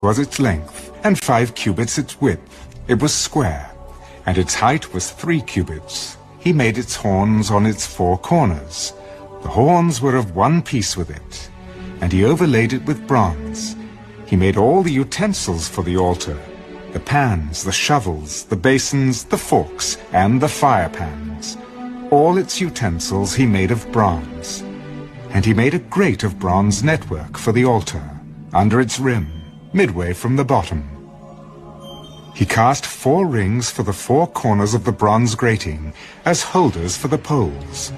was its length, and 5 cubits its width. It was square, and its height was 3 cubits. He made its horns on its 4 corners. The horns were of one piece with it, and he overlaid it with bronze. He made all the utensils for the altar, the pans, the shovels, the basins, the forks, and the fire pans. All its utensils he made of bronze. And he made a grate of bronze network for the altar, under its rim, midway from the bottom. He cast 4 rings for the 4 corners of the bronze grating, as holders for the poles.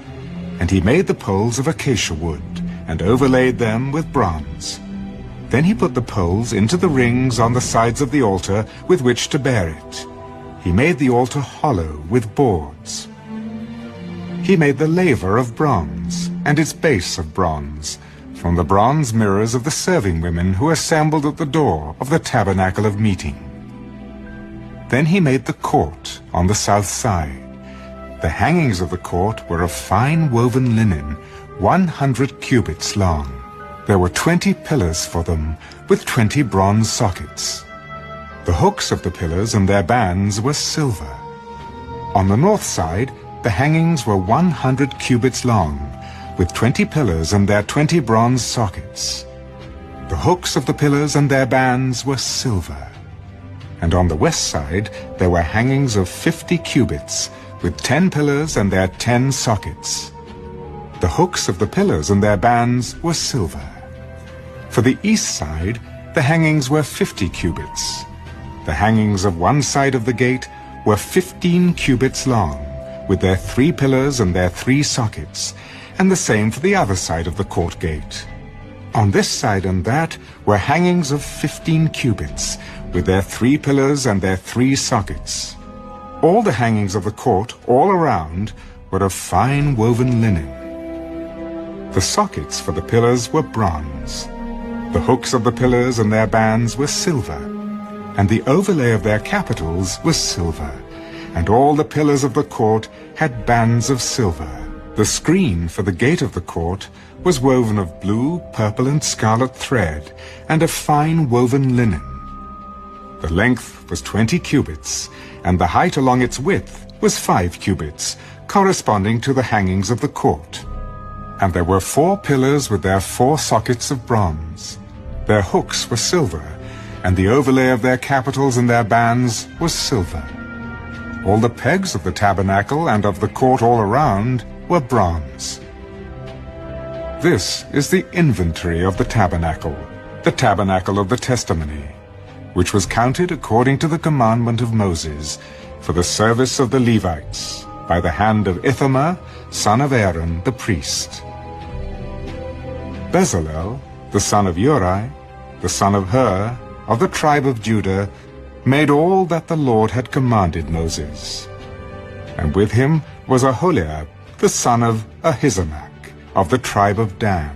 And he made the poles of acacia wood, and overlaid them with bronze. Then he put the poles into the rings on the sides of the altar with which to bear it. He made the altar hollow with boards. He made the laver of bronze, and its base of bronze, from the bronze mirrors of the serving women who assembled at the door of the tabernacle of meeting. Then he made the court on the south side. The hangings of the court were of fine woven linen, 100 cubits long. There were 20 pillars for them, with 20 bronze sockets. The hooks of the pillars and their bands were silver. On the north side, the hangings were 100 cubits long, with 20 pillars and their 20 bronze sockets. The hooks of the pillars and their bands were silver. And on the west side there were hangings of 50 cubits, with 10 pillars and their 10 sockets. The hooks of the pillars and their bands were silver. For the east side, the hangings were 50 cubits. The hangings of one side of the gate were 15 cubits long, with their 3 pillars and their 3 sockets, and the same for the other side of the court gate. On this side and that were hangings of 15 cubits, with their 3 pillars and their 3 sockets. All the hangings of the court, all around, were of fine woven linen. The sockets for the pillars were bronze. The hooks of the pillars and their bands were silver, and the overlay of their capitals was silver, and all the pillars of the court had bands of silver. The screen for the gate of the court was woven of blue, purple, and scarlet thread, and of fine woven linen. The length was 20 cubits, and the height along its width was 5 cubits, corresponding to the hangings of the court. And there were 4 pillars with their 4 sockets of bronze. Their hooks were silver, and the overlay of their capitals and their bands was silver. All the pegs of the tabernacle and of the court all around were bronze. This is the inventory of the tabernacle of the testimony, which was counted according to the commandment of Moses, for the service of the Levites, by the hand of Ithamar, son of Aaron, the priest. Bezalel, the son of Uri, the son of Hur, of the tribe of Judah, made all that the Lord had commanded Moses. And with him was Aholiab, the son of Ahisamach, of the tribe of Dan,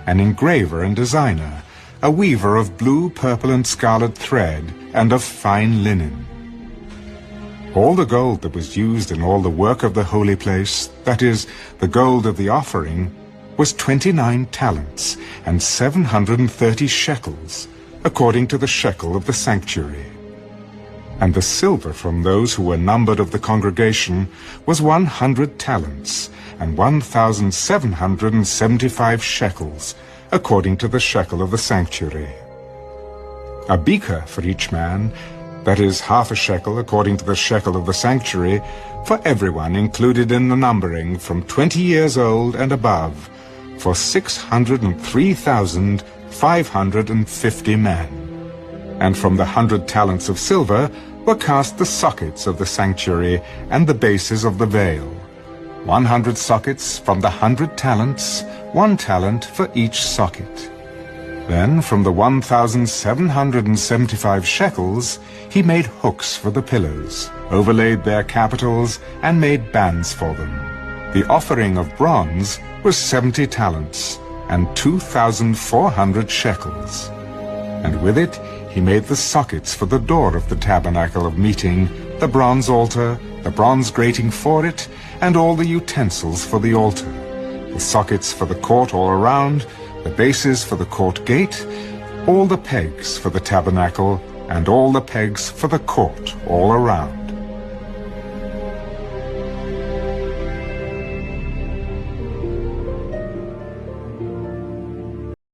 an engraver and designer, a weaver of blue, purple, and scarlet thread, and of fine linen. All the gold that was used in all the work of the holy place, that is, the gold of the offering, was 29 talents, and 730 shekels, according to the shekel of the sanctuary. And the silver from those who were numbered of the congregation was 100 talents, and 1,775 shekels, according to the shekel of the sanctuary. A beaker for each man, that is, half a shekel according to the shekel of the sanctuary, for everyone included in the numbering from 20 years old and above, for 603,550 men. And from the 100 talents of silver were cast the sockets of the sanctuary and the bases of the veil. 100 sockets from the 100 talents, 1 talent for each socket. Then from the 1,775 shekels he made hooks for the pillars, overlaid their capitals, and made bands for them. The offering of bronze was 70 talents, and 2,400 shekels. And with it he made the sockets for the door of the tabernacle of meeting, the bronze altar, the bronze grating for it, and all the utensils for the altar, the sockets for the court all around, the bases for the court gate, all the pegs for the tabernacle, and all the pegs for the court all around.